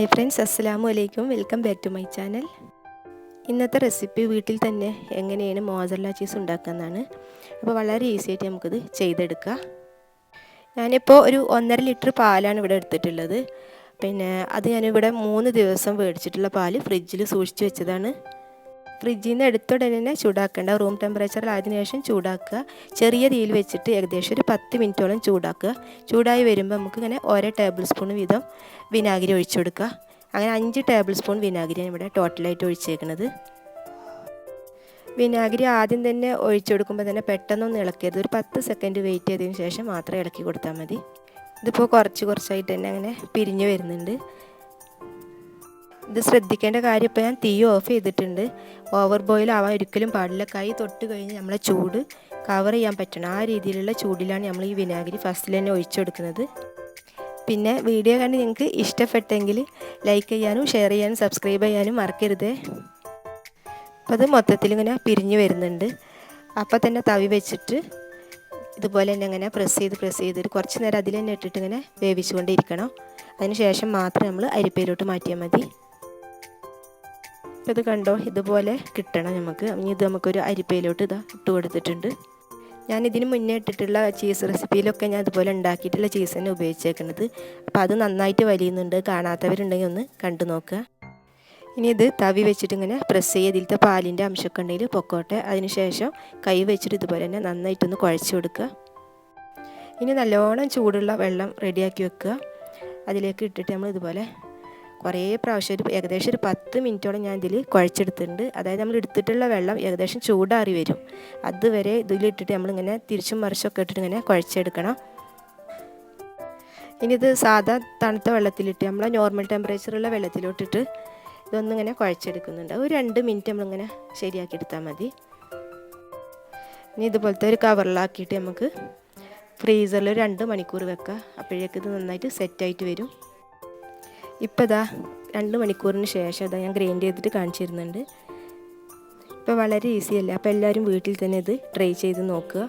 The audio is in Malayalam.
ഹായ് ഫ്രണ്ട്സ്, അസ്സലാമു അലൈക്കും. Welcome back to my channel. ഇന്നത്തെ റെസിപ്പി വീട്ടിൽ തന്നെ എങ്ങനെയാണ് മോസറല്ല ചീസ് ഉണ്ടാക്കുന്നതാണ്. അപ്പോൾ വളരെ ഈസി ആയിട്ട് നമുക്കിത് ചെയ്തെടുക്കാം. ഞാനിപ്പോൾ ഒരു 1.5 ലിറ്റർ പാലാണ് ഇവിടെ എടുത്തിട്ടുള്ളത്. അത് ഞാനിവിടെ 3 ദിവസം മേടിച്ചിട്ടുള്ള പാല് ഫ്രിഡ്ജിൽ സൂക്ഷിച്ച് വെച്ചതാണ്. ഫ്രിഡ്ജിൽ നിന്ന് എടുത്തുടനെ തന്നെ ചൂടാക്കേണ്ട, റൂം ടെമ്പറേച്ചറിലായതിനു ശേഷം ചൂടാക്കുക. ചെറിയ തീയിൽ വെച്ചിട്ട് ഏകദേശം ഒരു 10 മിനിറ്റോളം ചൂടാക്കുക. ചൂടായി വരുമ്പോൾ നമുക്കിങ്ങനെ 1 ടേബിൾ സ്പൂൺ വീതം വിനാഗിരി ഒഴിച്ചു കൊടുക്കുക. അങ്ങനെ 5 ടേബിൾ സ്പൂൺ വിനാഗിരിയാണ് ഇവിടെ ടോട്ടലായിട്ട് ഒഴിച്ചേക്കുന്നത്. വിനാഗിരി ആദ്യം തന്നെ ഒഴിച്ചു കൊടുക്കുമ്പോൾ തന്നെ പെട്ടെന്നൊന്ന് ഇളക്കിയത്, ഒരു 10 സെക്കൻഡ് വെയിറ്റ് ചെയ്തതിന് ശേഷം മാത്രം ഇളക്കി കൊടുത്താൽ മതി. ഇതിപ്പോൾ കുറച്ചായിട്ട് തന്നെ അങ്ങനെ പിരിഞ്ഞു വരുന്നുണ്ട്. ഇത് ശ്രദ്ധിക്കേണ്ട കാര്യം, ഇപ്പോൾ ഞാൻ തീ ഓഫ് ചെയ്തിട്ടുണ്ട്. ഓവർ ബോയിൽ ആവാൻ ഒരിക്കലും പാടില്ല. കൈ തൊട്ട് കഴിഞ്ഞ് നമ്മളെ ചൂട് കവർ ചെയ്യാൻ പറ്റണം. ആ രീതിയിലുള്ള ചൂടിലാണ് നമ്മൾ ഈ വിനാഗിരി ഫസ്റ്റിൽ തന്നെ ഒഴിച്ചു കൊടുക്കുന്നത്. പിന്നെ വീഡിയോ കണ്ട് നിങ്ങൾക്ക് ഇഷ്ടപ്പെട്ടെങ്കിൽ ലൈക്ക് ചെയ്യാനും ഷെയർ ചെയ്യാനും സബ്സ്ക്രൈബ് ചെയ്യാനും മറക്കരുത്. അപ്പോൾ അത് മൊത്തത്തിൽ ഇങ്ങനെ പിരിഞ്ഞു വരുന്നുണ്ട്. അപ്പോൾ തന്നെ തവി വെച്ചിട്ട് ഇതുപോലെ തന്നെ ഇങ്ങനെ പ്രസ് ചെയ്തിട്ട് കുറച്ച് നേരം അതിൽ തന്നെ ഇട്ടിട്ട് ഇങ്ങനെ വേവിച്ചുകൊണ്ടിരിക്കണം. അതിന് ശേഷം മാത്രം നമ്മൾ അരിപ്പയിലോട്ട് മാറ്റിയാൽ മതി. ഇത് കണ്ടോ, ഇതുപോലെ കിട്ടണം നമുക്ക്. ഇത് നമുക്കൊരു അരിപ്പയിലോട്ട് ഇട്ട് കൊടുത്തിട്ടുണ്ട്. ഞാൻ ഇതിന് മുന്നേ ഇട്ടിട്ടുള്ള ചീസ് റെസിപ്പിയിലൊക്കെ ഞാൻ ഇതുപോലെ ഉണ്ടാക്കിയിട്ടുള്ള ചീസ് തന്നെ ഉപയോഗിച്ചേക്കുന്നത്. അപ്പോൾ അത് നന്നായിട്ട് വലിയുന്നുണ്ട്. കാണാത്തവരുണ്ടെങ്കിൽ ഒന്ന് കണ്ടു നോക്കുക. ഇനി ഇത് തവി വെച്ചിട്ട് ഇങ്ങനെ പ്രസ് ചെയ്യുക. ഇതിലത്തെ പാലിൻ്റെ അംശമൊക്കെ ഉണ്ടെങ്കിൽ പൊക്കോട്ടെ. അതിന് ശേഷം കൈ വെച്ചിട്ട് ഇതുപോലെ തന്നെ നന്നായിട്ടൊന്ന് കുഴച്ച് കൊടുക്കുക. ഇനി നല്ലോണം ചൂടുള്ള വെള്ളം റെഡിയാക്കി വെക്കുക. അതിലേക്ക് ഇട്ടിട്ട് നമ്മൾ ഇതുപോലെ കുറേ പ്രാവശ്യം ഏകദേശം ഒരു 10 മിനിറ്റോളം ഞാൻ ഇതിൽ കുഴച്ചെടുത്തിട്ടുണ്ട്. അതായത് നമ്മൾ എടുത്തിട്ടുള്ള വെള്ളം ഏകദേശം ചൂടാറി വരും. അതുവരെ ഇതിലിട്ടിട്ട് നമ്മളിങ്ങനെ തിരിച്ചും മറിച്ചൊക്കെ ഇട്ടിട്ട് ഇങ്ങനെ കുഴച്ചെടുക്കണം. ഇനി ഇത് സാധാ തണുത്ത വെള്ളത്തിലിട്ട് നമ്മളെ നോർമൽ ടെമ്പറേച്ചറുള്ള വെള്ളത്തിലോട്ടിട്ട് ഇതൊന്നിങ്ങനെ കുഴച്ചെടുക്കുന്നുണ്ട്. ഒരു 2 മിനിറ്റ് നമ്മളിങ്ങനെ ശരിയാക്കി എടുത്താൽ മതി. ഇനി ഇതുപോലത്തെ ഒരു കവറിലാക്കിയിട്ട് നമുക്ക് ഫ്രീസറിൽ 2 മണിക്കൂർ വെക്കുക. അപ്പോഴേക്ക് ഇത് നന്നായിട്ട് സെറ്റായിട്ട് വരും. ഇപ്പോൾ ഇതാ 2 മണിക്കൂറിന് ശേഷം ഇതാ ഞാൻ ഗ്രൈൻഡ് ചെയ്തിട്ട് കാണിച്ചു തരുന്നുണ്ട്. ഇപ്പോൾ വളരെ ഈസി അല്ലേ. അപ്പോൾ എല്ലാവരും വീട്ടിൽ തന്നെ ഇത് ട്രൈ ചെയ്ത് നോക്കുക.